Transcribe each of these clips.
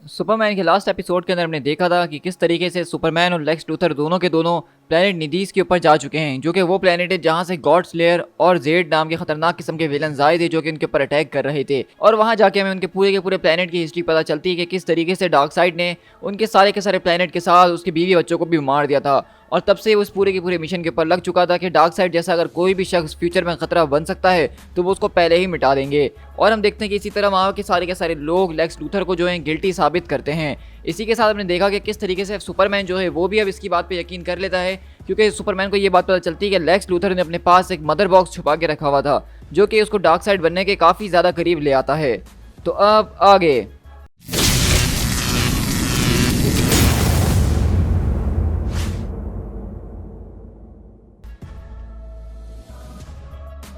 Superman के last episode के अंदर हमने देखा था कि किस तरीके से सुपरमैन और लेक्स लूथर दोनों के दोनों प्लेनेट निडीज के ऊपर जा चुके हैं, जो कि वो प्लेनेट है जहां से गॉड स्लेयर और जेड नाम के खतरनाक किस्म के विलन्स आए थे जो कि उनके ऊपर अटैक कर रहे थे। और वहां जाके हमें उनके पूरे के पूरे प्लेनेट की हिस्ट्री पता चलती है कि किस तरीके से डार्कसाइड ने उनके सारे के सारे प्लेनेट के साथ उसके बीवी बच्चों को भी मार दिया था। और तब से उस पूरे के पूरे मिशन के ऊपर लग चुका था कि डार्कसाइड जैसा अगर कोई भी शख्स फ्यूचर में खतरा बन सकता है तो वो उसको पहले ही मिटा देंगे। और हम देखते हैं कि इसी तरह वहाँ के सारे लोग लेक्स लूथर को जो है गिल्टी साबित करते हैं। इसी के साथ हमने देखा कि किस तरीके से सुपरमैन जो है वो भी अब इसकी बात पे यकीन कर लेता है, क्योंकि सुपरमैन को ये बात पता चलती है कि लेक्स लूथर ने अपने पास एक मदर बॉक्स छुपा के रखा हुआ था जो कि उसको डार्कसाइड बनने के काफ़ी ज़्यादा करीब ले आता है। तो अब आगे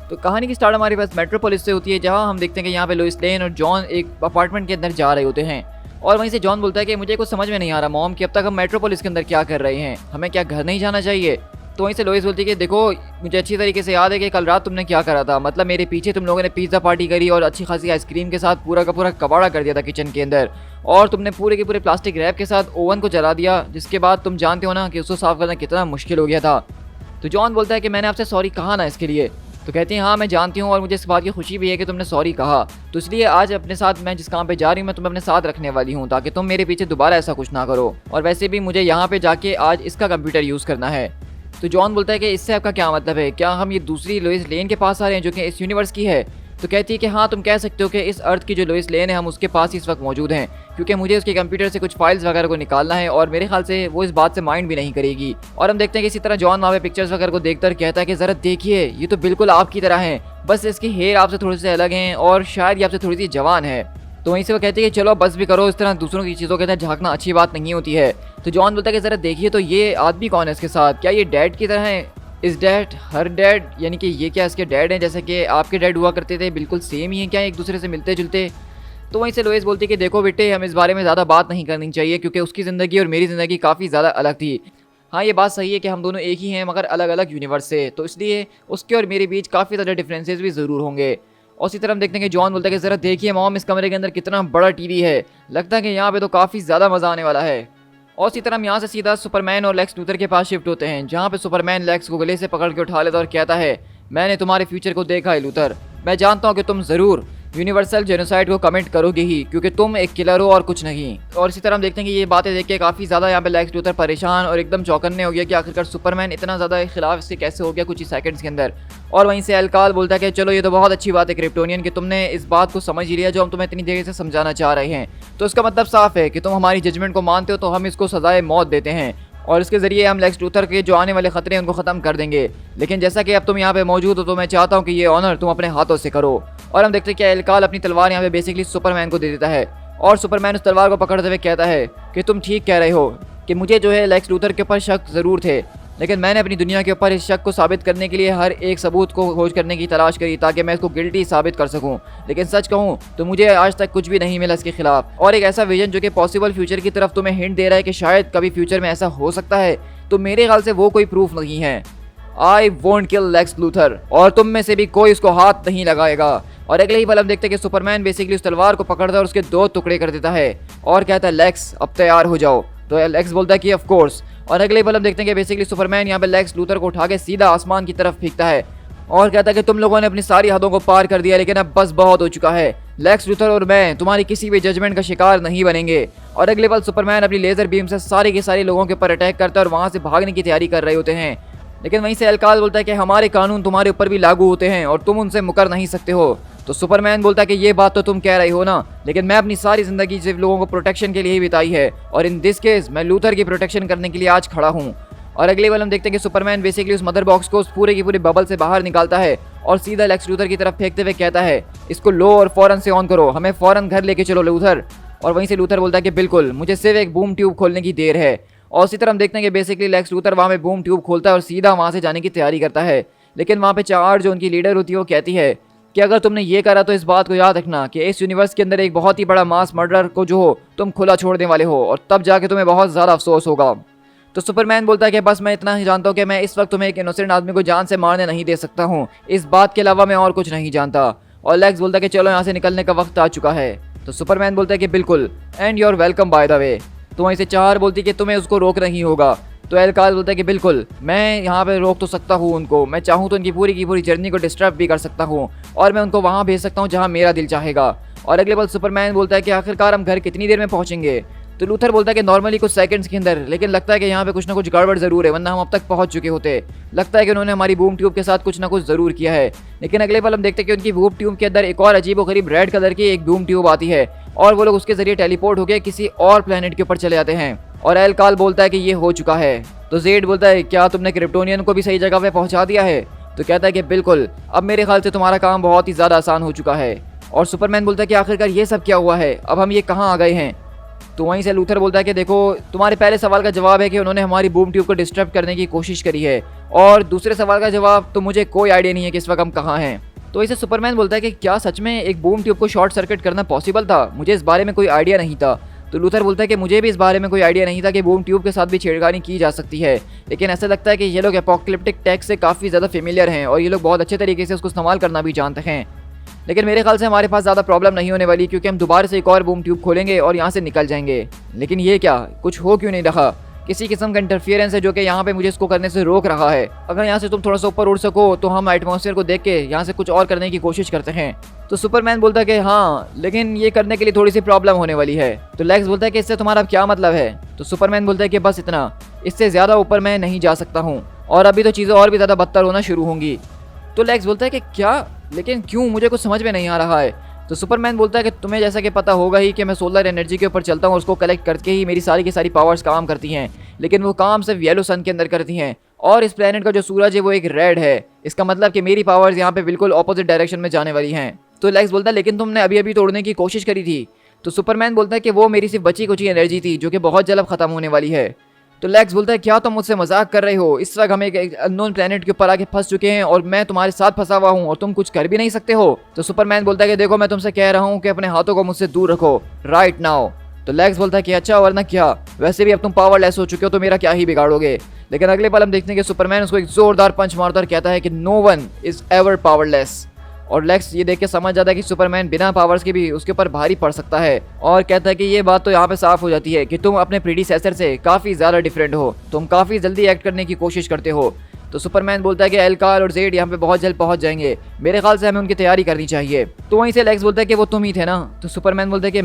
तो कहानी की स्टार्ट हमारे पास मेट्रोपोलिस से होती है, जहां हम देखते हैं कि यहाँ पे लोइस लेन और जॉन एक अपार्टमेंट के अंदर जा रहे होते हैं। और वहीं से जॉन बोलता है कि मुझे कुछ समझ में नहीं आ रहा मॉम कि अब तक हम मेट्रोपोलिस के अंदर क्या कर रहे हैं, हमें क्या घर नहीं जाना चाहिए। तो वहीं से लोइस बोलती है कि देखो, मुझे अच्छी तरीके से याद है कि कल रात तुमने क्या करा था, मतलब मेरे पीछे तुम लोगों ने पिज़्ज़ा पार्टी करी और अच्छी खासी आइसक्रीम के साथ पूरा का पूरा कबाड़ा कर दिया था किचन के अंदर। और तुमने पूरे के पूरे प्लास्टिक रैप के साथ ओवन को जला दिया, जिसके बाद तुम जानते हो ना कि उसको साफ करना कितना मुश्किल हो गया था। तो जॉन बोलता है कि मैंने आपसे सॉरी कहा ना इसके लिए। तो कहती हैं हाँ मैं जानती हूँ और मुझे इस बात की खुशी भी है कि तुमने सॉरी कहा। तो इसलिए आज अपने साथ मैं जिस काम पे जा रही हूँ मैं तुम्हें अपने साथ रखने वाली हूँ ताकि तुम मेरे पीछे दोबारा ऐसा कुछ ना करो। और वैसे भी मुझे यहाँ पे जाके आज इसका कंप्यूटर यूज़ करना है। तो जॉन बोलता है कि इससे आपका क्या मतलब है, क्या हम ये दूसरी लोइस लेन के पास आ रहे हैं जो कि इस यूनिवर्स की है। तो कहती है कि हाँ तुम कह सकते हो कि इस अर्थ की जो लोइस लेन है हम उसके पास ही इस वक्त मौजूद हैं, क्योंकि मुझे उसके कंप्यूटर से कुछ फाइल्स वगैरह को निकालना है और मेरे ख्याल से वो इस बात से माइंड भी नहीं करेगी। और हम देखते हैं कि इसी तरह जॉन वहाँ पे पिक्चर्स वगैरह को देखकर कहता है कि ज़रा देखिए ये तो बिल्कुल आपकी तरह है, बस इसकी हेयर आपसे थोड़ी सी अलग हैं और शायद ये आपसे थोड़ी सी जवान है। तो वहीं से वो कहती है कि चलो बस भी करो, इस तरह दूसरों की चीज़ों के अंदर झांकना अच्छी बात नहीं होती है। तो जॉन बोलता है कि ज़रा देखिए तो ये आदमी कौन है इसके साथ, क्या ये डैड की तरह है, इस डैड हर डैड, यानी कि ये क्या इसके डैड हैं जैसे कि आपके डैड हुआ करते थे, बिल्कुल सेम ही हैं क्या एक दूसरे से मिलते जुलते। तो वहीं से लोइस बोलती है कि देखो बेटे हम इस बारे में ज़्यादा बात नहीं करनी चाहिए क्योंकि उसकी ज़िंदगी और मेरी ज़िंदगी काफ़ी ज़्यादा अलग थी। हाँ ये बात सही है कि हम दोनों एक ही हैं मगर अलग अलग यूनिवर्स से, तो इसलिए उसके और मेरे बीच काफ़ी ज़्यादा डिफरेंसेस भी ज़रूर होंगे। और इसी तरह हम देखते हैं कि जॉन बोलता है कि ज़रा देखिए मॉम इस कमरे के अंदर कितना बड़ा टीवी है, लगता है कि यहाँ पे तो काफ़ी ज़्यादा मज़ा आने वाला है। और इसी तरह हम यहाँ से सीधा सुपरमैन और लेक्स लूथर के पास शिफ्ट होते हैं, जहाँ पे सुपरमैन लेक्स को गले से पकड़ के उठा लेता और कहता है मैंने तुम्हारे फ्यूचर को देखा है लूथर, मैं जानता हूँ कि तुम ज़रूर यूनिवर्सल जेनोसाइड को कमिट करोगे ही क्योंकि तुम एक किलर हो और कुछ नहीं। और इसी तरह हम देखते हैं कि ये बातें देख के काफ़ी ज़्यादा यहाँ पे लेक्स लूथर परेशान और एकदम चौकन्ने हो गया कि आखिरकार सुपरमैन इतना ज़्यादा खिलाफ इससे कैसे हो गया कुछ ही सेकंड्स के अंदर। और वहीं से एल्काल बोलता है कि चलो ये तो बहुत अच्छी बात है क्रिप्टोनियन कि तुमने इस बात को समझ ही लिया जो हम तुम्हें इतनी देर से समझाना चाह रहे हैं। तो इसका मतलब साफ है कि तुम हमारी जजमेंट को मानते हो, तो हम इसको सजाए मौत देते हैं और इसके ज़रिए हम लेक्स लूथर के जो आने वाले खतरे हैं उनको ख़त्म कर देंगे। लेकिन जैसा कि अब तुम यहाँ पे मौजूद हो तो मैं चाहता हूँ कि ये ऑनर तुम अपने हाथों से करो। और हम देखते हैं कि एल्काल अपनी तलवार यहाँ पे बेसिकली सुपरमैन को दे देता है और सुपरमैन उस तलवार को पकड़ते हुए कहता है कि तुम ठीक कह रहे हो कि मुझे जो है लेक्स लूथर के ऊपर शक ज़रूर थे, लेकिन मैंने अपनी दुनिया के ऊपर इस शक को साबित करने के लिए हर एक सबूत को खोज करने की तलाश करी ताकि मैं इसको गिल्टी साबित कर सकूं। लेकिन सच कहूं तो मुझे आज तक कुछ भी नहीं मिला इसके खिलाफ। और एक ऐसा विजन जो कि पॉसिबल फ्यूचर की तरफ तुम्हें हिंट दे रहा है कि शायद कभी फ्यूचर में ऐसा हो सकता है, तो मेरे ख्याल से वो कोई प्रूफ नहीं है। I won't kill Lex Luthor और तुम में से भी कोई उसको हाथ नहीं लगाएगा। और अगले ही पल हम देखते हैं कि सुपरमैन बेसिकली उस तलवार को पकड़ता है और उसके 2 टुकड़े कर देता है और कहता है लेक्स अब तैयार हो जाओ। तो लेक्स बोलता है कि ऑफ कोर्स। और अगले पल हम देखते हैं कि बेसिकली सुपरमैन यहाँ पे लेक्स लूथर को उठा के सीधा आसमान की तरफ फेंकता है और कहता है कि तुम लोगों ने अपनी सारी हदों को पार कर दिया, लेकिन अब बस बहुत हो चुका है। लेक्स लूथर और मैं तुम्हारी किसी भी जजमेंट का शिकार नहीं बनेंगे। और अगले पल सुपरमैन अपनी लेजर बीम से सारे के सारे लोगों के ऊपर अटैक करता है और वहाँ से भागने की तैयारी कर रहे होते हैं। लेकिन वहीं से एल्काल बोलता है कि हमारे कानून तुम्हारे ऊपर भी लागू होते हैं और तुम उनसे मुकर नहीं सकते हो। तो सुपरमैन बोलता है कि ये बात तो तुम कह रहे हो ना, लेकिन मैं अपनी सारी जिंदगी सिर्फ लोगों को प्रोटेक्शन के लिए ही बिताई है और इन दिस केस मैं लूथर की प्रोटेक्शन करने के लिए आज खड़ा हूँ। और अगले पल हम देखते हैं कि सुपरमैन बेसिकली उस मदर बॉक्स को उस पूरे की पूरे बबल से बाहर निकालता है और सीधा लेक्स लूथर की तरफ फेंकते हुए कहता है इसको लो और फौरन से ऑन करो, हमें फौरन घर लेके चलो लूथर। और वहीं से लूथर बोलता है कि बिल्कुल, मुझे सिर्फ एक बूम ट्यूब खोलने की देर है। और इसी तरह हम देखते हैं कि बेसिकली लेक्स लूथर वहाँ पे बूम ट्यूब खोलता है और सीधा वहाँ से जाने की तैयारी करता है। लेकिन वहाँ पे चार जो उनकी लीडर होती है वो कहती है कि अगर तुमने ये करा तो इस बात को याद रखना कि इस यूनिवर्स के अंदर एक बहुत ही बड़ा मास मर्डर को जो हो तुम खुला छोड़ने वाले हो और तब जाके तुम्हें बहुत ज़्यादा अफसोस होगा। तो सुपरमैन बोलता है कि बस मैं इतना ही जानता हूँ कि मैं इस वक्त तुम्हें एक इनोसेंट आदमी को जान से मारने नहीं दे सकता हूँ, इस बात के अलावा मैं और कुछ नहीं जानता। और लेक्स बोलता है कि चलो यहाँ से निकलने का वक्त आ चुका है। तो सुपरमैन बोलता है कि बिल्कुल, and you are welcome by the way. तो वहीं से चार बोलती है कि तुम्हें उसको रोक नहीं होगा। तो एलकाल बोलता है कि बिल्कुल, मैं यहाँ पे रोक तो सकता हूँ उनको, मैं चाहूँ तो उनकी पूरी की पूरी जर्नी को डिस्टर्ब भी कर सकता हूँ और मैं उनको वहाँ भेज सकता हूँ जहाँ मेरा दिल चाहेगा। और अगले पल सुपरमैन बोलता है कि आखिरकार हम घर कितनी देर में पहुँचेंगे। तो लूथर बोलता है कि नॉर्मली कुछ सेकंड्स के अंदर, लेकिन लगता है कि यहाँ पे कुछ ना कुछ गड़बड़ जरूर है, वरना हम अब तक पहुंच चुके होते। लगता है कि उन्होंने हमारी बूम ट्यूब के साथ कुछ ना कुछ जरूर किया है। लेकिन अगले पल हम देखते हैं कि उनकी बूम ट्यूब के अंदर एक और अजीब और गरीब रेड कलर की एक बूम ट्यूब आती है और वो लोग उसके जरिए टेलीपोर्ट होकर किसी और प्लेनेट के ऊपर चले जाते हैं। और एलकाल बोलता है कि ये हो चुका है। तो जेड बोलता है क्या तुमने क्रिप्टोनियन को भी सही जगह पे पहुंचा दिया है। तो कहता है कि बिल्कुल, अब मेरे ख्याल से तुम्हारा काम बहुत ही ज्यादा आसान हो चुका है। और सुपरमैन बोलता है कि आखिरकार ये सब क्या हुआ है, अब हम ये कहाँ आ गए हैं। तो वहीं से लूथर बोलता है कि देखो, तुम्हारे पहले सवाल का जवाब है कि उन्होंने हमारी बूम ट्यूब को डिस्टर्ब करने की कोशिश करी है, और दूसरे सवाल का जवाब तो मुझे कोई आइडिया नहीं है कि इस वक्त हम कहाँ हैं। तो इसे सुपरमैन बोलता है कि क्या सच में एक बूम ट्यूब को शॉर्ट सर्किट करना पॉसिबल था, मुझे इस बारे में कोई आइडिया नहीं था। तो लूथर बोलता है कि मुझे भी इस बारे में कोई आइडिया नहीं था कि बूम ट्यूब के साथ भी छेड़खानी की जा सकती है, लेकिन ऐसा लगता है कि ये लोग एपोकलिप्टिक टेक से काफ़ी ज़्यादा फेमिलियर हैं और ये लोग बहुत अच्छे तरीके से उसको इस्तेमाल करना भी जानते हैं। लेकिन मेरे ख्याल से हमारे पास ज़्यादा प्रॉब्लम नहीं होने वाली, क्योंकि हम दोबारा से एक और बूम ट्यूब खोलेंगे और यहाँ से निकल जाएंगे। लेकिन ये क्या, कुछ हो क्यों नहीं रहा, किसी किस्म का इंटरफियरेंस है जो कि यहाँ पे मुझे इसको करने से रोक रहा है। अगर यहाँ से तुम थोड़ा सा ऊपर उड़ सको तो हम एटमॉस्फेयर को देख के यहाँ से कुछ और करने की कोशिश करते हैं। तो सुपरमैन बोलता है कि हाँ, लेकिन ये करने के लिए थोड़ी सी प्रॉब्लम होने वाली है। तो लेक्स बोलता है कि इससे तुम्हारा क्या मतलब है। तो सुपरमैन बोलता है कि बस इतना, इससे ज़्यादा ऊपर मैं नहीं जा सकता हूँ और अभी तो चीज़ें और भी ज़्यादा बदतर होना शुरू होंगी। तो लेक्स बोलता है कि क्या, लेकिन क्यों, मुझे कुछ समझ में नहीं आ रहा है। तो सुपरमैन बोलता है कि तुम्हें जैसा कि पता होगा ही कि मैं सोलर एनर्जी के ऊपर चलता हूँ और उसको कलेक्ट करके ही मेरी सारी की सारी पावर्स काम करती हैं, लेकिन वो काम सिर्फ येलो सन के अंदर करती हैं और इस प्लेनेट का जो सूरज है वो एक रेड है। इसका मतलब कि मेरी पावर्स यहाँ पे बिल्कुल ऑपोजिट डायरेक्शन में जाने वाली हैं। तो लेक्स बोलता है लेकिन तुमने अभी अभी तोड़ने की कोशिश करी थी। तो सुपरमैन बोलता है कि वो मेरी सिर्फ बची कुची एनर्जी थी जो कि बहुत जल्द खत्म होने वाली है। तो लेक्स बोलता है क्या तुम मुझसे मजाक कर रहे हो, इस वक्त हम एक अननोन प्लेनेट के ऊपर आके फंस चुके हैं और मैं तुम्हारे साथ फंसा हुआ हूँ और तुम कुछ कर भी नहीं सकते हो। तो सुपरमैन बोलता है कि देखो, मैं तुमसे कह रहा हूँ कि अपने हाथों को मुझसे दूर रखो राइट नाउ। तो लेक्स बोलता है कि अच्छा, वरना क्या, वैसे भी अब तुम पावरलेस हो चुके हो तो मेरा क्या ही बिगाड़ोगे। लेकिन अगले पल हम देखते हैं कि सुपरमैन उसको एक जोरदार पंच मारता और कहता है कि no one is ever powerless. और लेक्स ये देख के समझ जाता है कि सुपरमैन बिना पावर्स के भी उसके ऊपर भारी पड़ सकता है और कहता है कि ये बात तो यहाँ पे साफ हो जाती है कि तुम अपने प्रीडिसेसर से काफ़ी ज़्यादा डिफरेंट हो, तुम काफ़ी जल्दी एक्ट करने की कोशिश करते हो। तो सुपरमैन बोलता है कि एलकाल और जेड यहाँ पे बहुत जल्द पहुंच जाएंगे, मेरे ख्याल से हमें उनकी तैयारी करनी चाहिए। तो वहीं से लेक्स बोलता है कि वो तुम ही थे ना। तो सुपरमैन बोलता है कि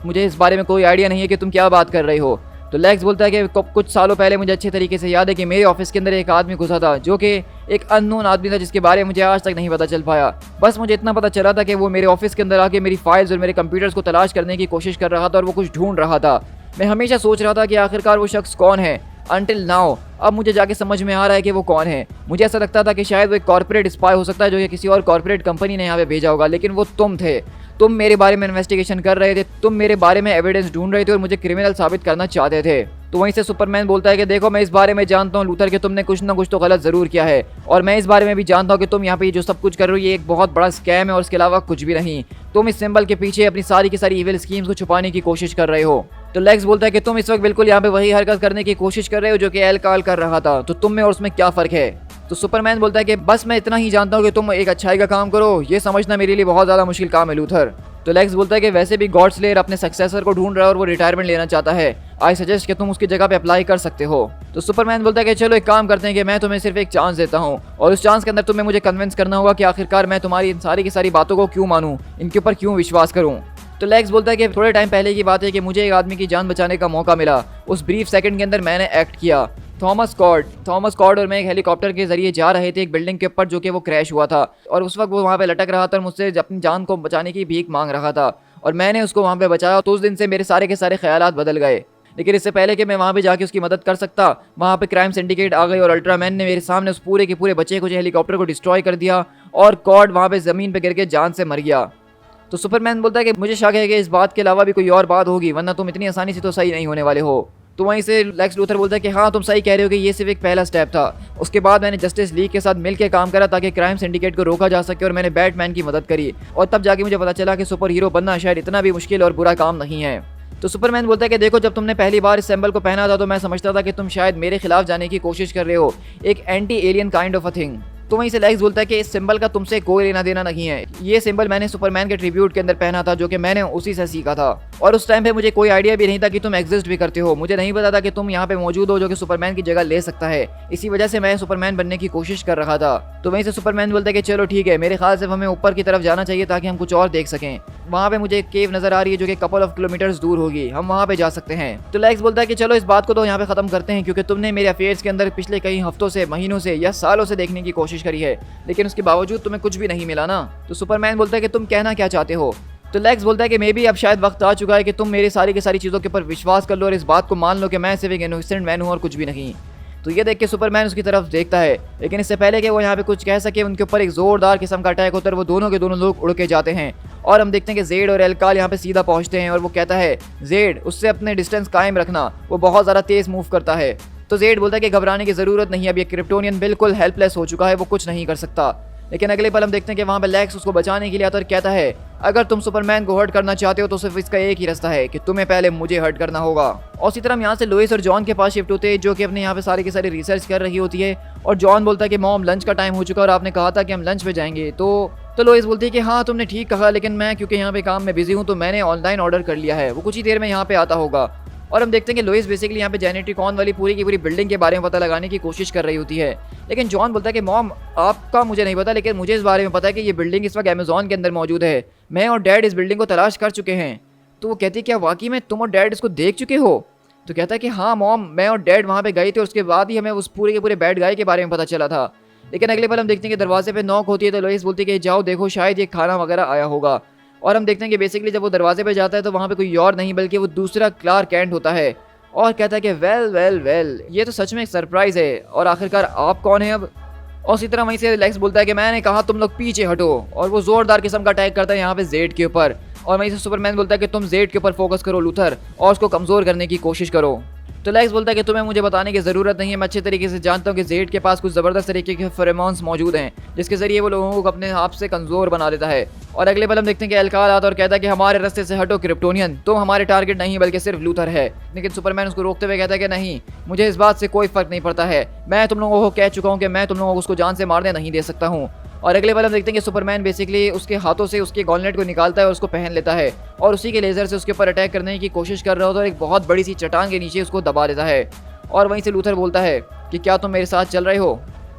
मुझे इस बारे में कोई आइडिया नहीं है कि तुम क्या बात कर रहे हो। तो लेक्स बोलता है कि कुछ सालों पहले मुझे अच्छे तरीके से याद है कि मेरे ऑफिस के अंदर एक आदमी घुसा था जो कि एक अननोन आदमी था जिसके बारे में मुझे आज तक नहीं पता चल पाया। बस मुझे इतना पता चला था कि वो मेरे ऑफिस के अंदर आके मेरी फाइल्स और मेरे कंप्यूटर्स को तलाश करने की कोशिश कर रहा था और वो कुछ ढूंढ रहा था। मैं हमेशा सोच रहा था कि आखिरकार वो शख्स कौन है, अनटिल नाउ अब मुझे जाके समझ में आ रहा है कि वो कौन है। मुझे ऐसा लगता था कि शायद वो एक कॉर्पोरेट स्पाई हो सकता है जो कि किसी और कॉर्पोरेट कंपनी ने यहाँ पे भेजा होगा, लेकिन वो तुम थे। तुम मेरे बारे में इन्वेस्टिगेशन कर रहे थे, तुम मेरे बारे में एविडेंस ढूंढ रहे थे और मुझे क्रिमिनल साबित करना चाहते थे। तो वहीं से सुपरमैन बोलता है कि देखो, मैं इस बारे में जानता हूँ लूथर कि तुमने कुछ ना कुछ तो गलत जरूर किया है और मैं इस बारे में भी जानता हूँ कि तुम यहाँ पे जो सब कुछ कर रहे हो ये एक बहुत बड़ा स्कैम है और इसके अलावा कुछ भी नहीं। तुम इस सिंबल के पीछे अपनी सारी की सारी इविल स्कीम्स को छुपाने की कोशिश कर रहे हो। तो लेक्स बोलता है कि तुम इस वक्त बिल्कुल यहाँ पे वही हरकत करने की कोशिश कर रहे हो जो कि एलकाल कर रहा था, तो तुम में और उसमें क्या फर्क है। तो सुपरमैन बोलता है कि बस मैं इतना ही जानता हूँ कि तुम एक अच्छाई का काम करो, ये समझना मेरे लिए बहुत ज़्यादा मुश्किल काम है लूथर। तो लेक्स बोलता है कि वैसे भी गॉड स्लेयर अपने सक्सेसर को ढूंढ रहा है और वो रिटायरमेंट लेना चाहता है, आई सजेस्ट कि तुम उसकी जगह पे अप्लाई कर सकते हो। तो सुपरमैन बोलता है कि चलो एक काम करते हैं कि मैं तुम्हें सिर्फ एक चांस देता हूँ और उस चांस के अंदर तुम्हें मुझे कन्विंस करना होगा कि आखिरकार मैं तुम्हारी इन सारी की सारी बातों को क्यों मानूं, इनके ऊपर क्यों विश्वास करूँ। तो लेक्स बोलता है कि थोड़े टाइम पहले की बात है कि मुझे एक आदमी की जान बचाने का मौका मिला, उस ब्रीफ सेकंड के अंदर मैंने एक्ट किया। थॉमस कॉर्ड और मैं एक हेलीकॉप्टर के जरिए जा रहे थे एक बिल्डिंग के ऊपर जो कि वो क्रैश हुआ था और उस वक्त वो वहाँ पे लटक रहा था और मुझसे अपनी जान को बचाने की भीख मांग रहा था और मैंने उसको वहाँ पे बचाया। तो उस दिन से मेरे सारे के सारे ख्यालात बदल गए। लेकिन इससे पहले कि मैं वहाँ पे जाके उसकी मदद कर सकता, वहाँ पे क्राइम सिंडिकेट आ गई और अल्ट्रामैन ने मेरे सामने उस पूरे के पूरे बचे कुछ हेलीकॉप्टर को डिस्ट्रॉय कर दिया और कॉर्ड वहाँ पे ज़मीन पे गिर के जान से मर गया। तो सुपरमैन बोलता है कि मुझे शक है कि इस बात के अलावा भी कोई और बात होगी, वरना तुम इतनी आसानी से तो सही नहीं होने वाले हो। तो वहीं से लेक्स लूथर बोलता है कि हाँ, तुम सही कह रहे हो कि ये सिर्फ एक पहला स्टेप था। उसके बाद मैंने जस्टिस लीग के साथ मिलकर काम करा ताकि क्राइम सिंडिकेट को रोका जा सके और मैंने बैटमैन की मदद करी और तब जाके मुझे पता चला कि सुपर हीरो बनना शायद इतना भी मुश्किल और बुरा काम नहीं है। तो सुपरमैन बोलता है कि देखो, जब तुमने पहली बार इस सिंबल को पहना था तो मैं समझता था कि तुम शायद मेरे खिलाफ जाने की कोशिश कर रहे हो, एक anti alien kind of a thing. तो वहीं से लेक्स बोलता है कि इस सिंबल का तुमसे कोई लेना देना नहीं है, ये सिंबल मैंने सुपरमैन के ट्रिब्यूट के अंदर पहना था जो कि मैंने उसी से सीखा था, और उस टाइम पे मुझे कोई आइडिया भी नहीं था कि तुम एग्जिस्ट भी करते हो, मुझे नहीं पता था कि तुम यहाँ पे मौजूद हो जो कि सुपरमैन की जगह ले सकता है, इसी वजह से मैं सुपरमैन बनने की कोशिश कर रहा था। तो वहीं से सुपरमैन बोलता है कि चलो ठीक है, मेरे ख्याल से हमें ऊपर की तरफ जाना चाहिए ताकि हम कुछ और देख सकें। वहाँ पे मुझे एक केव नजर आ रही है जो कि कपल ऑफ किलोमीटर्स दूर होगी, हम वहाँ पे जा सकते हैं। तो लेक्स बोलता है कि चलो इस बात को तो यहाँ पे खत्म करते हैं, क्योंकि तुमने मेरे अफेयर्स के अंदर पिछले कई हफ्तों से, महीनों से या सालों से देखने की कोशिश करी है, लेकिन उसके बावजूद तुम्हें कुछ भी नहीं मिला ना। तो सुपरमैन बोलता है कि तुम कहना क्या चाहते हो। तो लेक्स बोलता है कि मे भी अब शायद वक्त आ चुका है कि तुम मेरी सारी की सारी चीज़ों के ऊपर विश्वास कर लो और इस बात को मान लो कि मैं सिर्फ एक इनोसेंट मैन हूँ और कुछ भी नहीं। तो ये देख के सुपरमैन उसकी तरफ देखता है, लेकिन इससे पहले कि वो यहाँ पे कुछ कह सके उनके ऊपर एक जोरदार किस्म का अटैक होता है, वो दोनों के दोनों लोग उड़ के जाते हैं और हम देखते हैं कि जेड और एल्काल यहाँ पे सीधा पहुँचते हैं और वो कहता है जेड उससे अपने डिस्टेंस कायम रखना, वो बहुत ज़्यादा तेज मूव करता है। तो जेड बोलता है कि घबराने की ज़रूरत नहीं है, अब ये क्रिप्टोनियन बिल्कुल हेल्पलेस हो चुका है, वो कुछ नहीं कर सकता। लेकिन अगले पल हम देखते हैं कि वहाँ पे लेक्स उसको बचाने के लिए आता है और कहता है अगर तुम सुपरमैन को हर्ट करना चाहते हो तो सिर्फ इसका एक ही रास्ता है कि तुम्हें पहले मुझे हर्ट करना होगा। और इसी तरह हम यहाँ से लुइस और जॉन के पास शिफ्ट होते हैं जो कि अपने यहाँ पे सारी की सारी रिसर्च कर रही होती है, और जॉन बोलता है कि मॉम लंच का टाइम हो चुका और आपने कहा था कि हम लंच पे जाएंगे। तो लुइस बोलती है कि हाँ तुमने ठीक कहा, लेकिन मैं क्योंकि यहाँ पे काम में बिजी हूँ तो मैंने ऑनलाइन ऑर्डर कर लिया है, वो कुछ ही देर में यहाँ पे आता होगा। और हम देखते हैं कि लुइस बेसिकली यहाँ पे जेनेटिकॉन वाली पूरी की पूरी बिल्डिंग के बारे में पता लगाने की कोशिश कर रही होती है, लेकिन जॉन बोलता है कि मॉम आपका मुझे नहीं पता, लेकिन मुझे इस बारे में पता है कि ये बिल्डिंग इस वक्त अमेज़न के अंदर मौजूद है, मैं और डैड इस बिल्डिंग को तलाश कर चुके हैं। तो वो कहती है क्या वाकई में तुम और डैड इसको देख चुके हो। तो कहता है कि हाँ मॉम, मैं और डैड वहाँ पे गए थे और उसके बाद ही हमें उस पूरे के पूरे बैड गाय के बारे में पता चला था। लेकिन अगले पल हम देखते हैं कि दरवाजे पे नॉक होती है, तो लुइस बोलती है कि जाओ देखो शायद ये खाना वगैरह आया होगा। और हम देखते हैं कि बेसिकली जब वो दरवाजे पे जाता है तो वहाँ पे कोई और नहीं बल्कि वो दूसरा क्लार्क कैंट होता है और कहता है कि वेल ये तो सच में एक सरप्राइज है, और आखिरकार आप कौन है अब। और इसी तरह वहीं से लेक्स बोलता है कि मैंने कहा तुम लोग पीछे हटो, और वो जोरदार किस्म का अटैक करता है यहाँ पे जेड के ऊपर। और वहीं से सुपरमैन बोलता है कि तुम जेड के ऊपर फोकस करो लूथर और उसको कमजोर करने की कोशिश करो। तो लेक्स बोलता है कि तुम्हें मुझे बताने की ज़रूरत नहीं है, मैं अच्छे तरीके से जानता हूँ कि जेड के पास कुछ ज़बरदस्त तरीके के फेरोमोन्स मौजूद हैं जिसके जरिए वो लोगों को अपने आप से कमज़ोर बना देता है। और अगले पल हम देखते हैं कि एल्काल आता है और कहता है कि हमारे रास्ते से हटो क्रिप्टोनियन, तुम हमारे टारगेट नहीं बल्कि सिर्फ लूथर है। लेकिन सुपरमैन उसको रोकते हुए कहता है कि नहीं, मुझे इस बात से कोई फ़र्क नहीं पड़ता है, मैं तुम लोगों को कह चुका हूँ कि मैं तुम लोगों को उसको जान से मारने नहीं दे सकता हूँ। और अगले पल हम देखते हैं कि सुपरमैन बेसिकली उसके हाथों से उसके गॉन्टलेट को निकालता है और उसको पहन लेता है और उसी के लेज़र से उसके ऊपर अटैक करने की कोशिश कर रहा होता है और एक बहुत बड़ी सी चट्टान के नीचे उसको दबा देता है। और वहीं से लूथर बोलता है कि क्या तुम मेरे साथ चल रहे हो।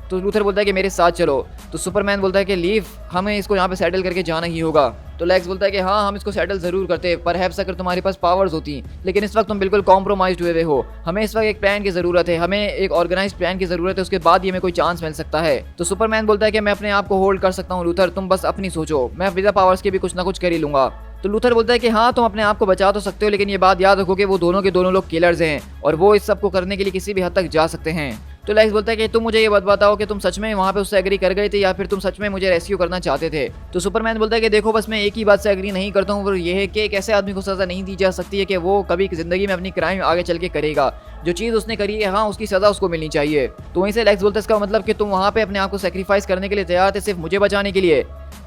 तो लूथर बोलता है कि मेरे साथ चलो। तो सुपरमैन बोलता है कि लीव, हमें इसको यहाँ पे सेटल करके जाना ही होगा। तो लेक्स बोलता है कि हाँ हम इसको सेटल ज़रूर करते, परहैप्स अगर तुम्हारे पास पावर्स होती, लेकिन इस वक्त तुम बिल्कुल कॉम्प्रोमाइज़ हुए हो, हमें इस वक्त एक प्लान की ज़रूरत है, हमें एक ऑर्गेनाइज प्लान की ज़रूरत है, उसके बाद ही हमें कोई चांस मिल सकता है। तो सुपरमैन बोलता है कि मैं अपने आप को होल्ड कर सकता हूँ लूथर, तुम बस अपनी सोचो, मैं बिना पावर्स के भी कुछ ना कुछ कर ही लूँगा। तो लूथर बोलता है कि हाँ तुम अपने आप को बचा तो सकते हो, लेकिन ये बात याद रखो कि वो दोनों के दोनों लोग किलर्स हैं और वो इस सब को करने के लिए किसी भी हद तक जा सकते हैं। तो लेक्स बोलता है कि तुम मुझे ये बात बताओ कि तुम सच में वहाँ पे उससे एग्री कर गए थे या फिर तुम सच में मुझे रेस्क्यू करना चाहते थे। तो सुपरमैन बोलता है कि देखो बस मैं एक ही बात से एग्री नहीं करता हूँ, वो ये है कि एक ऐसे आदमी को सज़ा नहीं दी जा सकती है कि वो कभी ज़िंदगी में अपनी क्राइम आगे चल के करेगा, जो चीज़ उसने करी है हाँ उसकी सज़ा उसको मिलनी चाहिए। तो वहीं से लेक्स बोलता है इसका मतलब कि तुम वहाँ पे अपने आप को सेक्रीफाइस करने के लिए तैयार थे सिर्फ मुझे बचाने के लिए।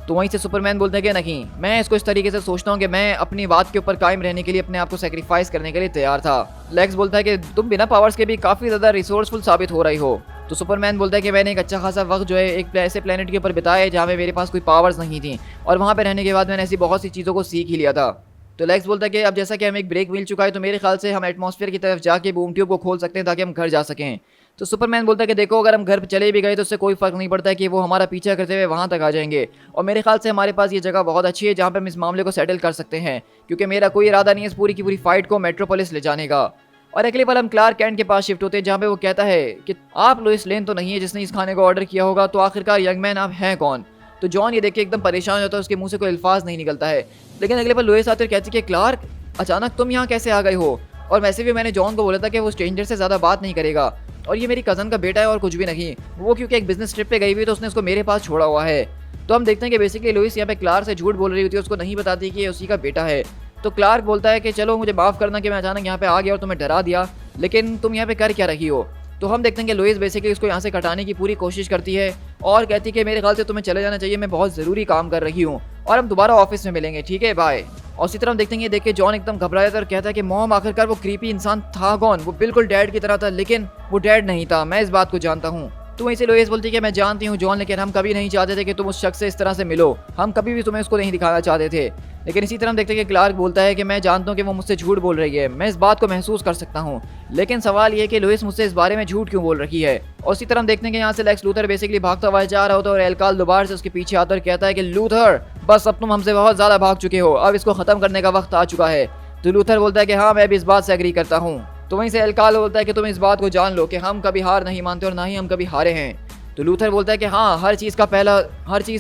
तो वहीं से सुपरमैन बोलता है कि नहीं, मैं इसको इस तरीके से सोचता हूँ कि मैं अपनी बात के ऊपर कायम रहने के लिए अपने आप को सेक्रीफाइस करने के लिए तैयार था। लेक्स बोलता है कि तुम बिना पावर्स के भी काफ़ी ज़्यादा रिसोर्सफुल साबित हो रही हो। तो सुपरमैन बोलता है कि मैंने एक अच्छा खासा वक्त जो है एक ऐसे प्लेनेट के ऊपर बिताया है जहाँ पे मेरे पास कोई पावर्स नहीं थी, और वहाँ पे रहने के बाद मैंने ऐसी बहुत सी चीज़ों को सीख ही लिया था। तो लेक्स बोलता है कि अब जैसा कि हमें एक ब्रेक मिल चुका है तो मेरे ख्याल से हम एटमॉस्फेयर की तरफ जाके बूम ट्यूब को खोल सकते हैं ताकि हम घर जा सकें। तो सुपरमैन बोलता है कि देखो अगर हम घर चले भी गए तो उससे कोई फ़र्क नहीं पड़ता है कि वो हमारा पीछा करते हुए वहाँ तक आ जाएंगे, और मेरे ख्याल से हमारे पास ये जगह बहुत अच्छी है जहाँ पर हम इस मामले को सेटल कर सकते हैं, क्योंकि मेरा कोई इरादा नहीं है इस पूरी की पूरी फाइट को मेट्रोपोलिस ले जाने का। और अगले पल हम क्लार्क कैंट के पास शिफ्ट होते हैं जहाँ पे वो कहता है कि आप लुइस लेन तो नहीं है जिसने इस खाने को ऑर्डर किया होगा, तो आखिरकार यंग मैन आप हैं कौन। तो जॉन ये देख के एकदम परेशान होता है, उसके मुंह से कोई अल्फाज नहीं निकलता है। लेकिन अगले पल लुइस आते कहती है कि क्लार्क अचानक तुम यहाँ कैसे आ गए हो, और वैसे भी मैंने जॉन को बोला था कि वो स्ट्रेंजर से ज़्यादा बात नहीं करेगा, और ये मेरी कज़न का बेटा है और कुछ भी नहीं, वो क्योंकि एक बिजनेस ट्रिप पे गई हुई तो उसने उसको मेरे पास छोड़ा हुआ है। तो हम देखते हैं कि बेसिकली लुइस यहाँ पे क्लार्क से झूठ बोल रही होती है, उसको नहीं बताती कि ये उसी का बेटा है। तो क्लार्क बोलता है कि चलो मुझे माफ़ करना कि मैं अचानक यहाँ पे आ गया और तुम्हें डरा दिया, लेकिन तुम यहाँ पे कर क्या रही हो। तो हम देखते हैं कि लुइस बेसिकली उसको यहाँ से कटाने की पूरी कोशिश करती है और कहती है कि मेरे ख्याल से तुम्हें चले जाना चाहिए, मैं बहुत ज़रूरी काम कर रही हूँ और हम दोबारा ऑफिस में मिलेंगे, ठीक है, बाय। और इसी तरह हम देखते हैं, ये देख के जॉन एकदम घबरा जाता है और कहता है कि मॉम आखिरकार वो क्रीपी इंसान था कौन, वो बिल्कुल डैड की तरह था लेकिन वो डैड नहीं था, मैं इस बात को जानता हूँ। तो वहीं से लोइस बोलती है कि मैं जानती हूँ जॉन, लेकिन हम कभी नहीं चाहते थे कि तुम उस शख्स से इस तरह से मिलो, हम कभी भी तुम्हें उसको नहीं दिखाना चाहते थे। लेकिन इसी तरह हम देखते हैं कि क्लार्क बोलता है कि मैं जानता हूँ कि वो मुझसे झूठ बोल रही है, मैं इस बात को महसूस कर सकता हूँ, लेकिन सवाल ये है कि लोइस मुझसे इस बारे में झूठ क्यों बोल रही है। और इसी तरह हम देखते हैं कि यहाँ से लेक्स लूथर बेसिकली भागता हुआ जा रहा होता है और एल्काल दोबारा से उसके पीछे आता और कहता है कि लूथर बस अब तुम हमसे बहुत ज़्यादा भाग चुके हो, अब इसको ख़त्म करने का वक्त आ चुका है। तो लूथर बोलता है कि हाँ मैं भी इस बात से एग्री करता हूँ। तो वहीं से एल्काल बोलता है कि तुम इस बात को जान लो कि हम कभी हार नहीं मानते और ना ही हम कभी हारे हैं। तो लूथर बोलता है कि हाँ हर चीज़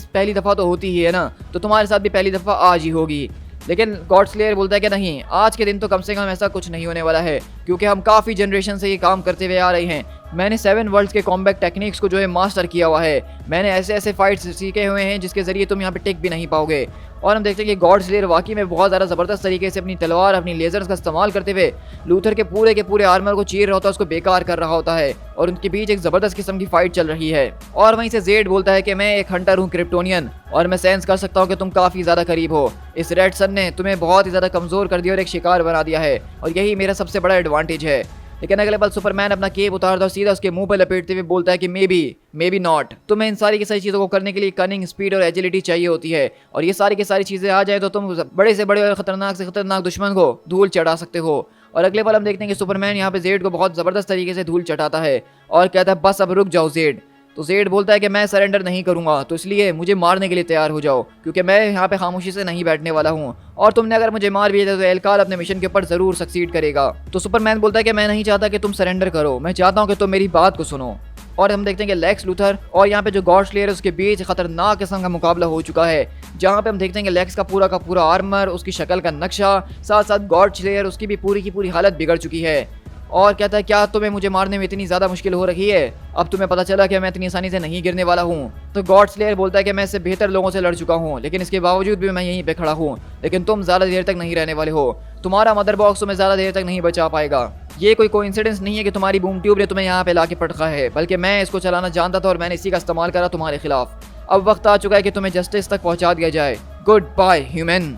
पहली दफ़ा तो होती ही है ना, तो तुम्हारे साथ भी पहली दफ़ा आज ही होगी। लेकिन गॉड स्लेयर बोलता है कि नहीं, आज के दिन तो कम से कम ऐसा कुछ नहीं होने वाला है, क्योंकि हम काफ़ी जनरेशन से ये काम करते हुए आ रहे हैं। मैंने 7 वर्ल्ड्स के कॉम्बैट टेक्निक्स को जो है मास्टर किया हुआ है, मैंने ऐसे ऐसे फाइट्स सीखे हुए हैं जिसके ज़रिए तुम यहाँ पे टिक भी नहीं पाओगे। और हम देखते हैं कि गॉड स्लेयर वाकई में बहुत ज़्यादा ज़बरदस्त तरीके से अपनी तलवार, अपनी लेजर्स का इस्तेमाल करते हुए लूथर के पूरे आर्मर को चीर रहा होता है, उसको बेकार कर रहा होता है और उनके बीच एक ज़बरदस्त किस्म की फाइट चल रही है। और वहीं से जेड बोलता है कि मैं एक हंटर हूँ क्रिप्टोनियन, और मैं सेंस कर सकता हूँ कि तुम काफ़ी ज़्यादा करीब हो। इस रेड सन ने तुम्हें बहुत ही ज़्यादा कमज़ोर कर दिया और एक शिकार बना दिया है, और यही मेरा सबसे बड़ा एडवांटेज है। लेकिन अगले पल सुपरमैन अपना केप उतारता और सीधा उसके मुंह पर लपेटते हुए बोलता है कि मे बी नॉट। तुम्हें इन सारी की सारी चीज़ों को करने के लिए कनिंग, स्पीड और एजिलिटी चाहिए होती है, और ये सारी की सारी चीज़ें आ जाए तो तुम बड़े से बड़े और खतरनाक से खतरनाक दुश्मन को धूल चढ़ा सकते हो। और अगले पल हम देखते हैं कि सुपरमैन यहाँ पे जेड को बहुत ज़बरदस्त तरीके से धूल चढ़ाता है और कहता है बस अब रुक जाओ जेड। तो जेड बोलता है कि मैं सरेंडर नहीं करूंगा, तो इसलिए मुझे मारने के लिए तैयार हो जाओ, क्योंकि मैं यहाँ पे खामोशी से नहीं बैठने वाला हूँ, और तुमने अगर मुझे मार भी दिया तो एल्काल अपने मिशन के ऊपर ज़रूर सक्सीड करेगा। तो सुपरमैन बोलता है कि मैं नहीं चाहता कि तुम सरेंडर करो, मैं चाहता हूँ कि तुम मेरी बात को सुनो। और हम देखते हैं कि लेक्स लूथर और यहाँ पे जो गॉड स्लेयर है उसके बीच खतरनाक किस्म का मुकाबला हो चुका है, जहाँ पे हम देखते हैं कि लेक्स का पूरा आर्मर, उसकी शक्ल का नक्शा, साथ साथ गॉड स्लेयर उसकी भी पूरी की पूरी हालत बिगड़ चुकी है। और कहता है क्या तुम्हें मुझे मारने में इतनी ज़्यादा मुश्किल हो रही है, अब तुम्हें पता चला कि मैं इतनी आसानी से नहीं गिरने वाला हूँ। तो गॉड स्लेयर बोलता है कि मैं इससे बेहतर लोगों से लड़ चुका हूँ, लेकिन इसके बावजूद भी मैं यहीं पे खड़ा हूँ, लेकिन तुम ज़्यादा देर तक नहीं रहने वाले हो, तुम्हारा मदर बॉक्स तुम्हें ज़्यादा देर तक नहीं बचा पाएगा। ये कोई कोइंसिडेंस नहीं है कि तुम्हारी बूम ट्यूब ने तुम्हें यहाँ पे ला के पटका है, बल्कि मैं इसको चलाना जानता था और मैंने इसी का इस्तेमाल करा तुम्हारे खिलाफ। अब वक्त आ चुका है कि तुम्हें जस्टिस तक पहुँचा दिया जाए, गुड बाय ह्यूमन।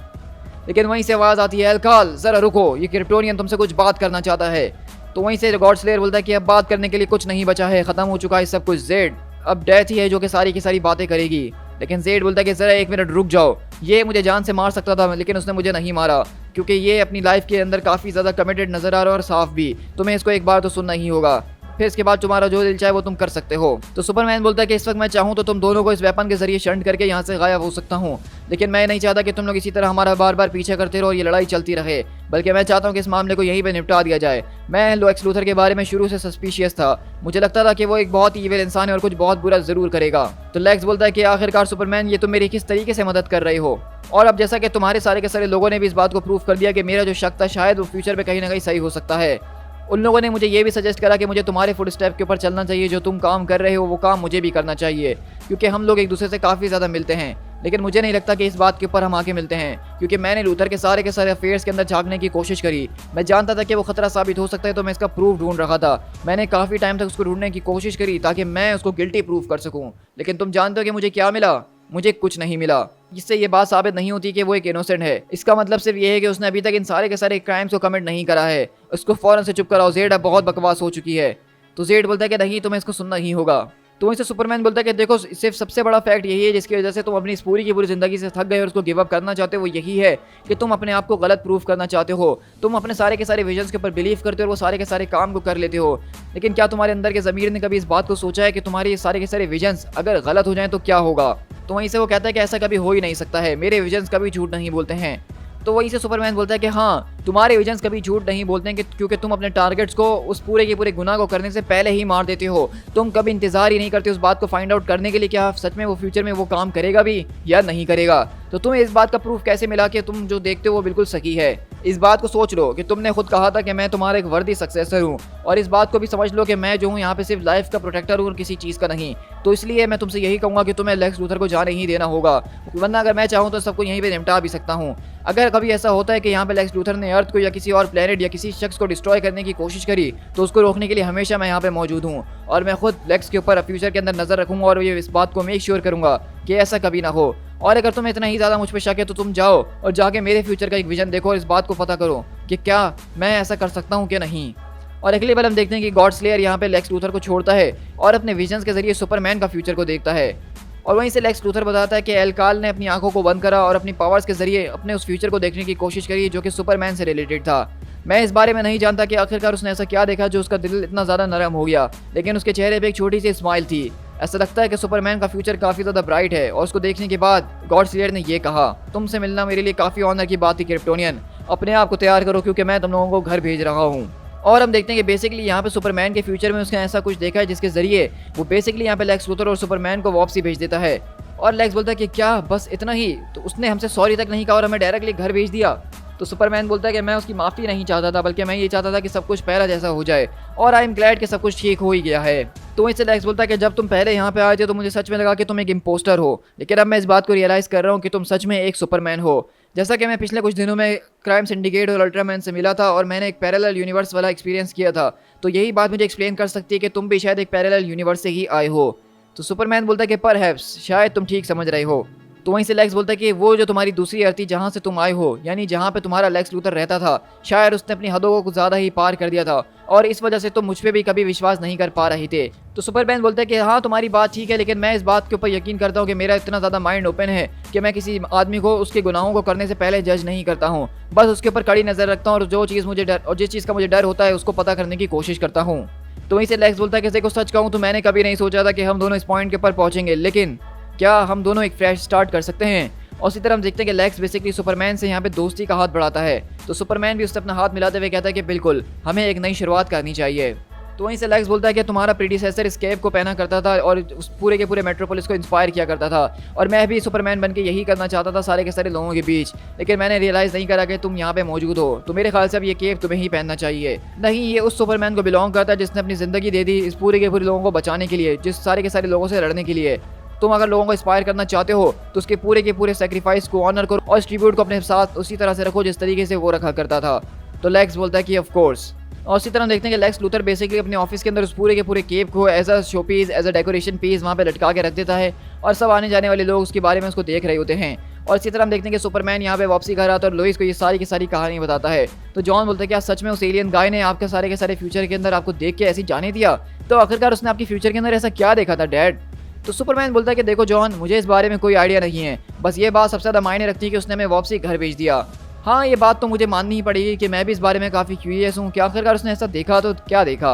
लेकिन वहीं से आवाज़ आती है एल्काल ज़रा रुको, ये क्रिप्टोनियन तुमसे कुछ बात करना चाहता है। तो वहीं से गॉड स्लेयर बोलता है कि अब बात करने के लिए कुछ नहीं बचा है, ख़त्म हो चुका है सब कुछ जेड, अब डेथ ही है जो कि सारी की सारी बातें करेगी। लेकिन जेड बोलता है कि ज़रा 1 मिनट रुक जाओ, ये मुझे जान से मार सकता था लेकिन उसने मुझे नहीं मारा, क्योंकि ये अपनी लाइफ के अंदर काफ़ी ज़्यादा कमिटेड नज़र आ रहा है और साफ भी, तुम्हें इसको एक बार तो सुनना ही होगा, फिर इसके बाद तुम्हारा जो दिल चाहे वो तुम कर सकते हो। तो सुपरमैन बोलता है कि इस वक्त मैं चाहूँ तो तुम दोनों को इस वेपन के जरिए शंट करके यहाँ से गायब हो सकता हूँ, लेकिन मैं नहीं चाहता कि तुम लोग इसी तरह हमारा बार बार पीछे करते रहो और ये लड़ाई चलती रहे, बल्कि मैं चाहता हूँ कि इस मामले को यहीं पे निपटा दिया जाए। मैं लेक्स लूथर के बारे में शुरू से सस्पिशियस था, मुझे लगता था कि वो एक बहुत ही ईविल इंसान है और कुछ बहुत बुरा ज़रूर करेगा। तो लेक्स बोलता है कि आखिरकार सुपरमैन ये तुम मेरी किस तरीके से मदद कर रहे हो, और अब जैसा कि तुम्हारे सारे के सारे लोगों ने भी इस बात को प्रूव कर दिया कि मेरा जो शक था शायद वो फ्यूचर में कहीं ना कहीं सही हो सकता है। उन लोगों ने मुझे ये भी सजेस्ट करा कि मुझे तुम्हारे फुट स्टेप के ऊपर चलना चाहिए, जो तुम काम कर रहे हो वो काम मुझे भी करना चाहिए, क्योंकि हम लोग एक दूसरे से काफ़ी ज़्यादा मिलते हैं। लेकिन मुझे नहीं लगता कि इस बात के ऊपर हम आके मिलते हैं, क्योंकि मैंने लूथर के सारे अफेयर्स के अंदर झांकने की कोशिश करी, मैं जानता था कि वो खतरा साबित हो सकता है, तो मैं इसका प्रूफ ढूंढ रहा था। मैंने काफ़ी टाइम तक उसको ढूंढने की कोशिश करी ताकि मैं उसको गिल्टी प्रूफ कर सकूँ, लेकिन तुम जानते हो कि मुझे क्या मिला, मुझे कुछ नहीं मिला। इससे ये बात साबित नहीं होती कि वो एक इनोसेंट है, इसका मतलब सिर्फ ये है कि उसने अभी तक इन सारे के सारे क्राइम्स को कमिट नहीं करा है। उसको फौरन से चुप कराओ जेड, अब बहुत बकवास हो चुकी है। तो जेड बोलता है कि नहीं तुम्हें इसको सुनना ही होगा। तो वहीं से सुपरमैन बोलता है कि देखो सिर्फ सबसे बड़ा फैक्ट यही है जिसकी वजह से तुम अपनी इस पूरी की पूरी ज़िंदगी से थक गए और उसको गिव अप करना चाहते हो, वो यही है कि तुम अपने आप को गलत प्रूफ करना चाहते हो। तुम अपने सारे के सारे विजन्स के ऊपर बिलीव करते हो और वो सारे के सारे काम को कर लेते हो, लेकिन क्या तुम्हारे अंदर के ज़मीर ने कभी इस बात को सोचा है कि तुम्हारे ये सारे के सारे विजन्स अगर गलत हो जाएं तो क्या होगा। तो वहीं से वो कहता है कि ऐसा कभी हो ही नहीं सकता है, मेरे विजन्स कभी झूठ नहीं बोलते हैं। तो वहीं से सुपरमैन बोलता है कि हाँ तुम्हारे विजन्स कभी झूठ नहीं बोलते हैं, क्योंकि तुम अपने टारगेट्स को उस पूरे के पूरे गुनाह को करने से पहले ही मार देते हो। तुम कभी इंतजार ही नहीं करते उस बात को फाइंड आउट करने के लिए क्या सच में वो फ्यूचर में वो काम करेगा भी या नहीं करेगा। तो तुम्हें इस बात का प्रूफ कैसे मिला कि तुम जो देखते हो वो बिल्कुल सही है। इस बात को सोच लो कि तुमने खुद कहा था कि मैं तुम्हारा एक वर्दी सक्सेसर हूँ, और इस बात को भी समझ लो कि मैं जो हूँ यहाँ पे सिर्फ लाइफ का प्रोटेक्टर हूँ और किसी चीज़ का नहीं। तो इसलिए मैं तुमसे यही कहूँगा कि तुम्हें लेक्स लूथर को जाने ही देना होगा, वरना अगर मैं चाहूँ तो सबको यहीं पे निपटा भी सकता हूँ। अगर कभी ऐसा होता है कि यहाँ पे लेक्स लूथर ने अर्थ को या किसी और प्लेनेट या किसी शख्स को डिस्ट्रॉय करने की कोशिश करी, तो उसको रोकने के लिए हमेशा मैं यहाँ पे मौजूद हूँ, और मैं खुद लेक्स के ऊपर फ्यूचर के अंदर नज़र रखूँगा और ये इस बात को मेक श्योर करूँगा कि ऐसा कभी ना हो। और अगर तुम्हें इतना ही ज़्यादा मुझ पर शक है तो तुम जाओ और जाके मेरे फ्यूचर का एक विजन देखो और इस बात को पता करो कि क्या मैं ऐसा कर सकता हूँ कि नहीं। और अगली बार हम देखते हैं कि गॉड स्लेयर यहाँ पे लेक्स लूथर को छोड़ता है और अपने विजन्स के जरिए सुपरमैन का फ्यूचर को देखता है। और वहीं से लेक्स लूथर बताता है कि एल काल ने अपनी आंखों को बंद करा और अपनी पावर्स के जरिए अपने उस फ्यूचर को देखने की कोशिश करी जो कि सुपरमैन से रिलेटेड था। मैं इस बारे में नहीं जानता कि आखिरकार उसने ऐसा क्या देखा जो उसका दिल इतना ज़्यादा नरम हो गया, लेकिन उसके चेहरे पे एक छोटी सी स्माइल थी। ऐसा लगता है कि सुपरमैन का फ्यूचर काफ़ी ज़्यादा ब्राइट है। और उसको देखने के बाद गॉड स्लेयर ने ये कहा, तुमसे मिलना मेरे लिए काफ़ी ऑनर की बात थी क्रिप्टोनियन, अपने आप को तैयार करो क्योंकि मैं तुम लोगों को घर भेज रहा हूँ। और हम देखते हैं कि बेसिकली यहाँ पे सुपरमैन के फ्यूचर में उसने ऐसा कुछ देखा है जिसके जरिए वो बेसिकली यहाँ पे लेक्स लूथर और सुपरमैन को वापसी भेज देता है। और लेक्स बोलता है कि क्या बस इतना ही? तो उसने हमसे सॉरी तक नहीं कहा और हमें डायरेक्टली घर भेज दिया। तो सुपरमैन बोलता है कि मैं उसकी माफ़ी नहीं चाहता था, बल्कि मैं ये चाहता था कि सब कुछ पहला जैसा हो जाए और आई एम ग्लैड कि सब कुछ ठीक हो ही गया है। तो इससे लेक्स बोलता है कि जब तुम पहले यहाँ पे आए थे तो मुझे सच में लगा कि तुम एक इम्पोस्टर हो, लेकिन अब मैं इस बात को रियलाइज़ कर रहा हूँ कि तुम सच में एक सुपरमैन हो। जैसा कि मैं पिछले कुछ दिनों में क्राइम सिंडिकेट और अल्ट्रामैन से मिला था और मैंने एक पैरेलल यूनिवर्स वाला एक्सपीरियंस किया था, तो यही बात मुझे एक्सप्लेन कर सकती है कि तुम भी शायद एक पैरेलल यूनिवर्स से ही आए हो। तो सुपरमैन बोलता है कि परहैप्स, शायद तुम ठीक समझ रहे हो। तो वहीं से लेक्स बोलता है कि वो जो तुम्हारी दूसरी अर्थ थी जहाँ से तुम आए हो, यानी जहाँ पे तुम्हारा लेक्स लूथर रहता था, शायद उसने अपनी हदों को कुछ ज़्यादा ही पार कर दिया था और इस वजह से तुम मुझ पे भी कभी विश्वास नहीं कर पा रहे थे। तो सुपरमैन बोलता है कि हाँ तुम्हारी बात ठीक है, लेकिन मैं इस बात के ऊपर यकीन करता हूँ कि मेरा इतना ज़्यादा माइंड ओपन है कि मैं किसी आदमी को उसके गुनाहों को करने से पहले जज नहीं करता हूँ, बस उसके ऊपर कड़ी नज़र रखता हूँ और जो चीज़ मुझे डर और जिस चीज़ का मुझे डर होता है उसको पता करने की कोशिश करता हूँ। तो वहीं से लेक्स बोलता है कि को सच कहूँ तो मैंने कभी नहीं सोचा था कि हम दोनों इस पॉइंट के ऊपर पहुँचेंगे, लेकिन क्या हम दोनों एक फ्रेश स्टार्ट कर सकते हैं? और इसी तरह हम देखते हैं कि लेक्स बेसिकली सुपरमैन से यहाँ पे दोस्ती का हाथ बढ़ाता है। तो सुपरमैन भी उससे अपना हाथ मिलाते हुए कहता है कि बिल्कुल हमें एक नई शुरुआत करनी चाहिए। तो वहीं से लेक्स बोलता है कि तुम्हारा प्रीडिसेसर इस कैप को पहना करता था और उस पूरे के पूरे मेट्रोपोलिस को इंस्पायर किया करता था, और मैं भी सुपरमैन बन के यही करना चाहता था सारे के सारे लोगों के बीच, लेकिन मैंने रियलाइज़ नहीं करा कि तुम यहाँ पे मौजूद हो। तो मेरे ख्याल से अब ये केप तुम्हें ही पहनना चाहिए। नहीं, ये उस सुपरमैन को बिलोंग करता है जिसने अपनी ज़िंदगी दे दी इस पूरे के पूरे लोगों को बचाने के लिए, जिस सारे के सारे लोगों से लड़ने के लिए। तुम अगर लोगों को इंस्पायर करना चाहते हो तो उसके पूरे के पूरे सेक्रीफाइस को ऑनर करो और इस ट्रिब्यूट को अपने साथ उसी तरह से रखो जिस तरीके से वो रखा करता था। तो लेक्स बोलता है कि ऑफ कोर्स। और उसी तरह देखते हैं कि लेक्स लूथर बेसिकली अपने ऑफिस के अंदर उस पूरे के पूरे केप को as a show piece, as a decoration piece वहाँ पे लटका के रख देता है और सब आने जाने वाले लोग उसके बारे में उसको देख रहे होते हैं। और इसी तरह हम देखते हैं कि सुपरमैन यहाँ पे वापसी घर आता है और लुइस को ये सारी की सारी कहानी बताता है। तो जॉन बोलता है क्या सच में उस एलियन गाय ने आपके सारे के सारे फ्यूचर के अंदर आपको देख के ऐसी जाने दिया? तो आखिरकार उसने आपकी फ्यूचर के अंदर ऐसा क्या देखा था डैड? तो सुपरमैन बोलता है कि देखो जॉन, मुझे इस बारे में कोई आइडिया नहीं है, बस ये बात सबसे ज़्यादा मायने रखती है कि उसने हमें वापसी घर भेज दिया। हाँ, ये बात तो मुझे माननी ही पड़ेगी कि मैं भी इस बारे में काफ़ी क्यूरियस हूँ कि आखिरकार उसने ऐसा देखा तो क्या देखा।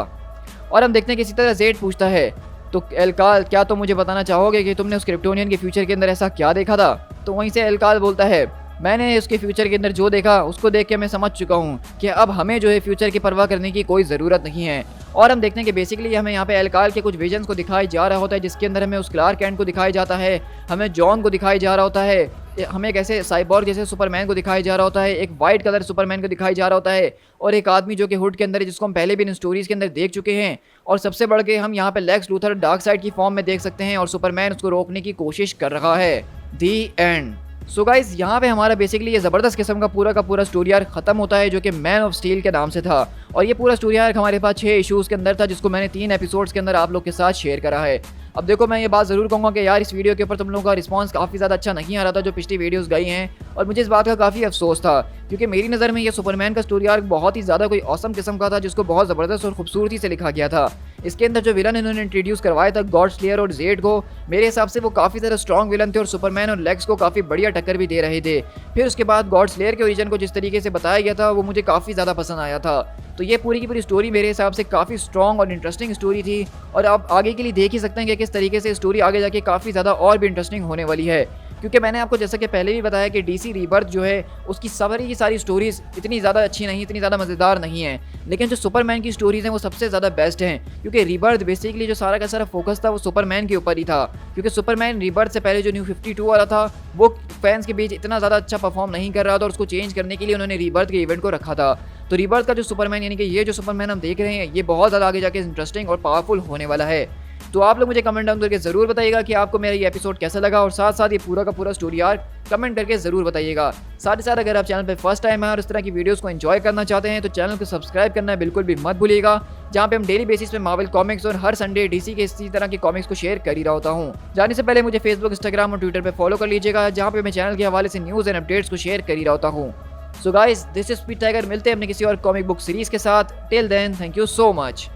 और हम देखते हैं कि इसी तरह जेड पूछता है, तो एलकाल क्या तुम मुझे बताना चाहोगे कि तुमने उस क्रिप्टोनियन के फ्यूचर के अंदर ऐसा क्या देखा था? तो वहीं से एलकाल बोलता है, मैंने उसके फ्यूचर के अंदर जो देखा उसको देख के मैं समझ चुका हूँ कि अब हमें जो है फ्यूचर की परवाह करने की कोई ज़रूरत नहीं है। और हम देखते हैं कि बेसिकली हमें यहाँ पे एलकाल के कुछ विजन्स को दिखाया जा रहा होता है, जिसके अंदर हमें उस क्लार्क कैंट को दिखाया जाता है, हमें जॉन को दिखाया जा रहा होता है, हमें एक ऐसे साइबोर्ग जैसे सुपरमैन को दिखाया जा रहा होता है, एक वाइट कलर सुपरमैन को दिखाया जा रहा होता है, और एक आदमी जो कि हुड के अंदर है जिसको हम पहले भी इन स्टोरीज के अंदर देख चुके हैं। और सबसे बढ़ के हम यहाँ पे लेक्स लूथर डार्क साइड की फॉर्म में देख सकते हैं और सुपरमैन उसको रोकने की कोशिश कर रहा है। दी एंड। सो गाइज, यहाँ पे हमारा बेसिकली ये ज़बरदस्त किस्म का पूरा स्टोरी आर्क खत्म होता है जो कि मैन ऑफ स्टील के नाम से था। और ये पूरा स्टोरी आर्क हमारे पास 6 इशूज़ के अंदर था जिसको मैंने 3 एपिसोड्स के अंदर आप लोग के साथ शेयर करा है। अब देखो, मैं ये बात ज़रूर कहूँगा कि यार इस वीडियो के ऊपर तुम लोगों का रिस्पांस काफ़ी ज़्यादा अच्छा नहीं आ रहा था जो पिछली वीडियोस गई हैं, और मुझे इस बात का काफ़ी अफसोस था क्योंकि मेरी नज़र में ये सुपरमैन का स्टोरी आर्क बहुत ही ज़्यादा कोई औसम किस्म का था जिसको बहुत ज़बरदस्त और खूबसूरती से लिखा गया था। इसके अंदर जो विलन इन्होंने इंट्रोड्यूस करवाया था गॉड स्लेयर और जेड को, मेरे हिसाब से वो काफ़ी ज़्यादा स्ट्रॉन्ग विलन थे और सुपरमैन और लेक्स को काफ़ी बढ़िया टक्कर भी दे रहे थे। फिर उसके बाद गॉड स्लेयर के ओरिजिन को जिस तरीके से बताया गया था वो मुझे काफ़ी ज़्यादा पसंद आया था। तो ये पूरी की पूरी स्टोरी मेरे हिसाब से काफ़ी स्ट्रॉन्ग और इंटरेस्टिंग स्टोरी थी, और आप आगे के लिए देख ही सकते हैं कि किस तरीके से स्टोरी आगे जाके काफ़ी ज़्यादा और भी इंटरेस्टिंग होने वाली है। क्योंकि मैंने आपको जैसा कि पहले भी बताया कि डीसी रीबर्थ जो है उसकी सारी की सारी स्टोरीज़ इतनी ज़्यादा अच्छी नहीं, इतनी ज़्यादा मज़ेदार नहीं है, लेकिन जो सुपरमैन की स्टोरीज़ हैं वो सबसे ज़्यादा बेस्ट हैं। क्योंकि रीबर्थ बेसिकली जो सारा का सारा फोकस था वो सुपरमैन के ऊपर ही था, क्योंकि सुपरमैन रीबर्थ से पहले जो न्यू 52 वाला था वो फैंस के बीच इतना ज़्यादा अच्छा परफॉर्म नहीं कर रहा था और उसको चेंज करने के लिए उन्होंने रीबर्थ के इवेंट को रखा था। तो रीबर्थ का जो सुपरमैन यानी कि ये जो सुपरमैन हम देख रहे हैं ये बहुत ज़्यादा आगे जाके इंटरेस्टिंग और पावरफुल होने वाला है। तो आप लोग मुझे कमेंट डाउन करके ज़रूर बताइएगा कि आपको मेरा ये एपिसोड कैसा लगा, और साथ साथ ये पूरा का पूरा स्टोरी आर्क कमेंट करके ज़रूर बताइएगा। साथ ही साथ अगर आप चैनल पे फर्स्ट टाइम हैं और इस तरह की वीडियोस को एंजॉय करना चाहते हैं तो चैनल को सब्सक्राइब करना बिल्कुल भी मत भूलिएगा, जहाँ पे हम डेली बेसिस पे मार्वल कॉमिक्स और हर संडे डीसी के इसी तरह के कॉमिक्स को शेयर कर ही रहा होता हूँ। जाने से पहले मुझे फेसबुक, इंस्टाग्राम और ट्विटर पर फॉलो कर लीजिएगा, जहाँ पे मैं चैनल के हवाले से न्यूज़ एंड अपडेट्स को शेयर कर ही रहा होता हूँ। So guys, this is speed tiger. मिलते हैं अपने किसी और कॉमिक बुक सीरीज के साथ। Till then, thank you so much.